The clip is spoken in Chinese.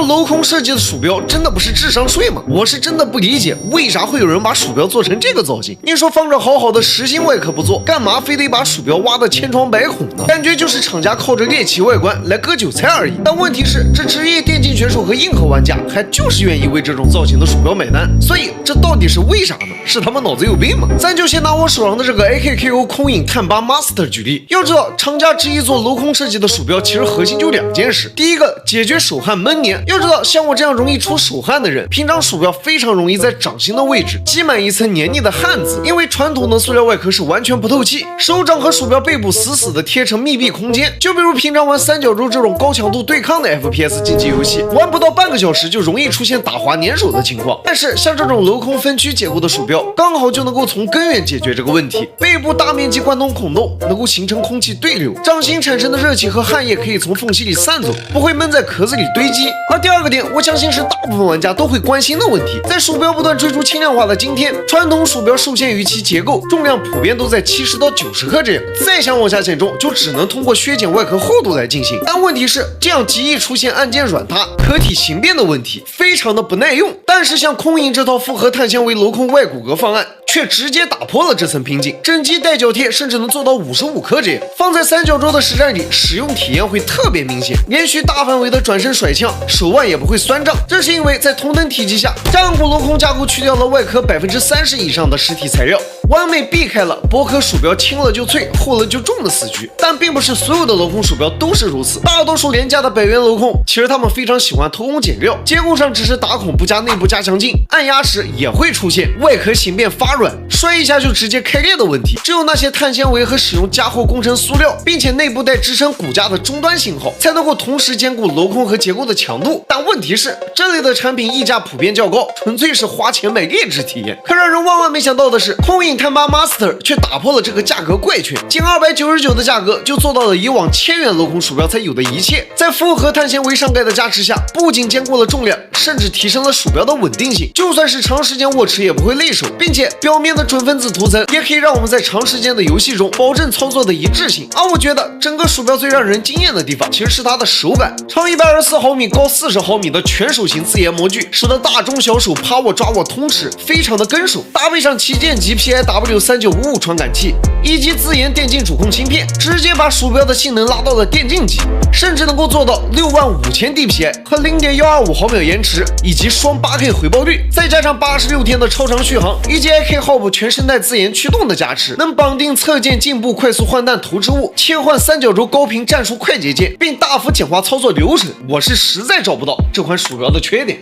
种镂空设计的鼠标真的不是智商税吗？我是真的不理解为啥会有人把鼠标做成这个造型。你说放着好好的实心外壳不做，干嘛非得把鼠标挖得千疮百孔呢？感觉就是厂家靠着猎奇外观来割韭菜而已。但问题是，这职业电竞选手和硬核玩家还就是愿意为这种造型的鼠标买单，所以这到底是为啥呢？是他们脑子有病吗？咱就先拿我手上的这个 AKKO 空影碳8 Master 举例。要知道，厂家执意做镂空设计的鼠标，其实核心就2件事。第一个，解决手汗闷黏。要知道，像我这样容易出手汗的人，平常鼠标非常容易在掌心的位置积满一层黏腻的汗渍，因为传统的塑料外壳是完全不透气，手掌和鼠标背部死死的贴成密闭空间。就比如平常玩三角洲这种高强度对抗的 FPS 竞技游戏，玩不到半个小时就容易出现打滑粘手的情况。但是像这种镂空分区结构的鼠标，刚好就能够从根源解决这个问题。背部大面积贯通孔洞，能够形成空气对流，掌心产生的热气和汗液可以从缝隙里散走，不会闷在壳子里堆积。而第二个点，我相信是大部分玩家都会关心的问题。在鼠标不断追逐轻量化的今天，传统鼠标受限于其结构，重量普遍都在70到90克这样，再想往下减重，就只能通过削减外壳厚度来进行。但问题是，这样极易出现按键软塌、壳体形变的问题，非常的不耐用。但是像空影这套复合碳纤维镂空外骨骼方案，却直接打破了这层瓶颈，整机带脚贴甚至能做到55克这样，放在三角洲的实战里，使用体验会特别明显，连续大范围的转身甩枪，手腕也不会酸胀。这是因为在同等体积下，战鼓镂空加固去掉了外壳30%以上的实体材料，完美避开了薄壳鼠标轻了就脆，厚了就重的死局。但并不是所有的镂空鼠标都是如此，大多数廉价的百元镂空，其实他们非常喜欢偷工减料，结构上只是打孔不加内部加强镜，按压时也会出现外壳形变发软，摔一下就直接开裂的问题。只有那些碳纤维和使用加厚工程塑料，并且内部带支撑骨架的终端型号，才能够同时兼顾镂空和结构的强度。但问题是，这类的产品溢价普遍较高，纯粹是花钱买劣质体验。可让人万万没想到的是，空影碳8 Master 却打破了这个价格怪圈，仅299的价格就做到了以往1000元镂空鼠标才有的一切。在复合碳纤维上盖的加持下，不仅兼顾了重量，甚至提升了鼠标的稳定性，就算是长时间握持也不会累手，并且表面的准分子涂层也可以让我们在长时间的游戏中保证操作的一致性。而我觉得整个鼠标最让人惊艳的地方，其实是它的手感。长124毫米、高40毫米的全手型自研模具，使得大中小手趴握抓握通吃，非常的跟手。搭配上旗舰级 PIW3955传感器以及自研电竞主控芯片，直接把鼠标的性能拉到了电竞级，甚至能够做到65000 DPI 和0.125毫秒延迟，以及双 8K 回报率，再加上86天的超长续航，以及 AK Hop 全生态自研驱动的加持，能绑定侧键进步快速换弹投掷物，切换三角洲高频战术快捷键，并大幅简化操作流程。我是实在找不到这款鼠标的缺点。